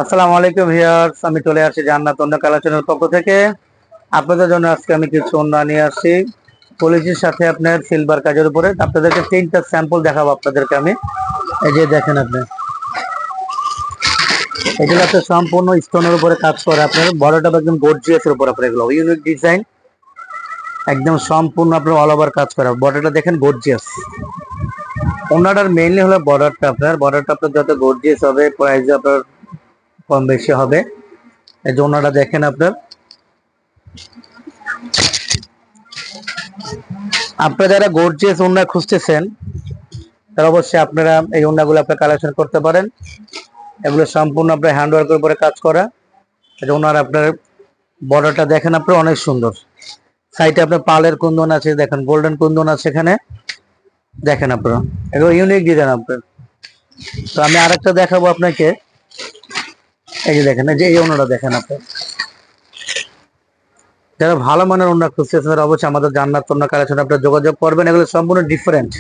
আসসালামু আলাইকুম ভিউয়ার্স, আমি চলে আসছি জান্নাত ওন্না কালেকশনের পক্ষ থেকে। আপনাদের জন্য আজকে আমি কিছু ওন্না নিয়ে আসছি পলিসির সাথে আপনার সিলভার কাজের উপরে। আপনাদেরকে তিনটা স্যাম্পল দেখাবো আপনাদেরকে আমি। এই যে দেখেন আপনি, এগুলো আপনার সম্পূর্ণ স্টোনের উপরে কাজ করে, আপনার বড়টা একদম গর্জিয়াসের উপর, আপনার এগুলো ইউনিক ডিজাইন, একদম সম্পূর্ণ আপনার অল ওভার কাজ করা। বর্ডারটা দেখেন গর্জিয়াস। ওন্নাটার মেইনলি হলো বর্ডারটা, আপনার যত গর্জিয়াস হবে প্রাইস আপনার কম বেশি হবে। এই যে ওন্নাটা দেখেন আপনার, আপনারা যারা গর্জিয়াস ওড়না খুঁজতেছেন তারা অবশ্যই আপনারা এই ওড়নাগুলো আপনারা কালেকশন করতে পারেন। এগুলো সম্পূর্ণ আপনার হ্যান্ড ওয়ার্কের উপরে কাজ করা। এই ওড়নার আপনার বর্ডারটা দেখেন আপনার অনেক সুন্দর। সাইডে আপনার পালের কুন্দন আছে, দেখেন গোল্ডেন কুন্দন আছে এখানে, দেখেন আপনারা এগুলো ইউনিক ডিজাইন আপনার। তো আমি আরেকটা দেখাবো আপনাকে। এই যে দেখেন, এই যে এই ওড়নাটা দেখেন আপনার, যারা ভালো মানের ওড়না খুঁজতেছেন তারা অবশ্যই আমাদের জান্নাত ওড়না কালেকশন আপনারা যোগাযোগ করবেন। এগুলো সম্পূর্ণ ডিফারেন্ট,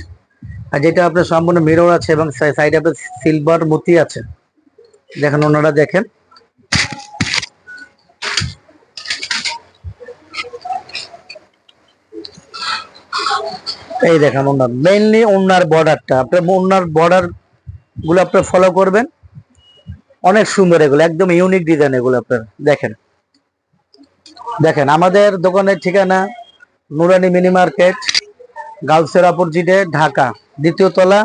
আর যেটা আপনার সম্পূর্ণ মিরর আছে এবং সাইডে আপনার সিলভার মতি আছে। দেখেন ওনারা দেখেন, এই দেখেন ওনার মেইনলি ওনার বর্ডারটা, আপনার ওনার বর্ডার গুলো আপনার ফলো করবেন, অনেক সুন্দর। এগুলো একদম ইউনিক ডিজাইন এগুলো আপনার দেখেন। দেখেন আমাদের দোকানের ঠিকানা নুরানি মিনি মার্কেট, গার্লসের অপোজিটে, ঢাকা, দ্বিতীয় তলা।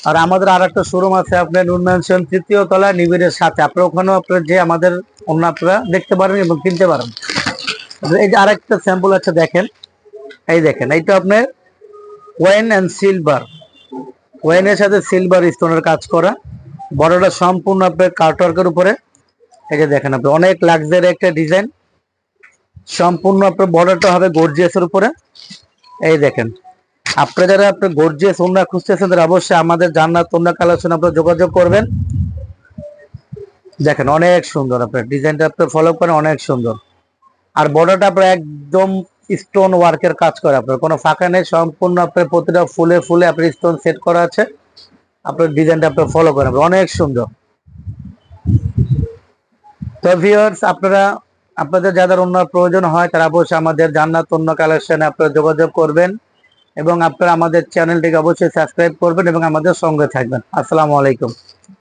আর আমাদের আর একটা শোরুম আছে আপনার নূর ম্যানশন, তৃতীয় তলা, নিবিড়ের সাথে। আপনার ওখানেও আপনার যে আমাদের অন্য আপনারা দেখতে পারেন এবং কিনতে পারেন। এই যে আরেকটা স্যাম্পল আছে দেখেন, এই দেখেন এইটা আপনার ওয়াইন অ্যান্ড সিলভার, ওয়াইনের সাথে সিলভার স্টোনের কাজ করা। বড়টা সম্পূর্ণ আপনার কার্টওয়ার্কের উপরে। এই যে দেখেন আপনি, অনেক লাক্সারি একটা ডিজাইন, সম্পূর্ণ আপনার বর্ডারটা হবে গর্জিয়াসের উপরে। এই দেখেন, আপনারা যারা আপনার গর্জিয়াস ওড়না খুঁজতেছেন তারা অবশ্যই আমাদের জান্নাত ওড়না কালেকশন আপনারা যোগাযোগ করবেন। দেখেন অনেক সুন্দর, আপনার ডিজাইনটা আপনার ফলো করেন, অনেক সুন্দর। আর বর্ডারটা আপনার একদম স্টোন ওয়ার্কের কাজ করে, আপনার কোনো ফাঁকা নেই, সম্পূর্ণ আপনার প্রতিটা ফুলে ফুলে আপনার স্টোন সেট করা আছে। আপনার ডিজাইনটা আপনার ফলো করেন, অনেক সুন্দর। তো ভিউয়ার্স, আপনারা আপনাদের যাদের ওড়নার প্রয়োজন হয় তারা অবশ্যই আমাদের জান্নাত ওড়না কালেকশনে আপনারা যোগাযোগ করবেন, এবং আপনারা আমাদের চ্যানেলটিকে অবশ্যই সাবস্ক্রাইব করবেন এবং আমাদের সঙ্গে থাকবেন। আসসালামু আলাইকুম।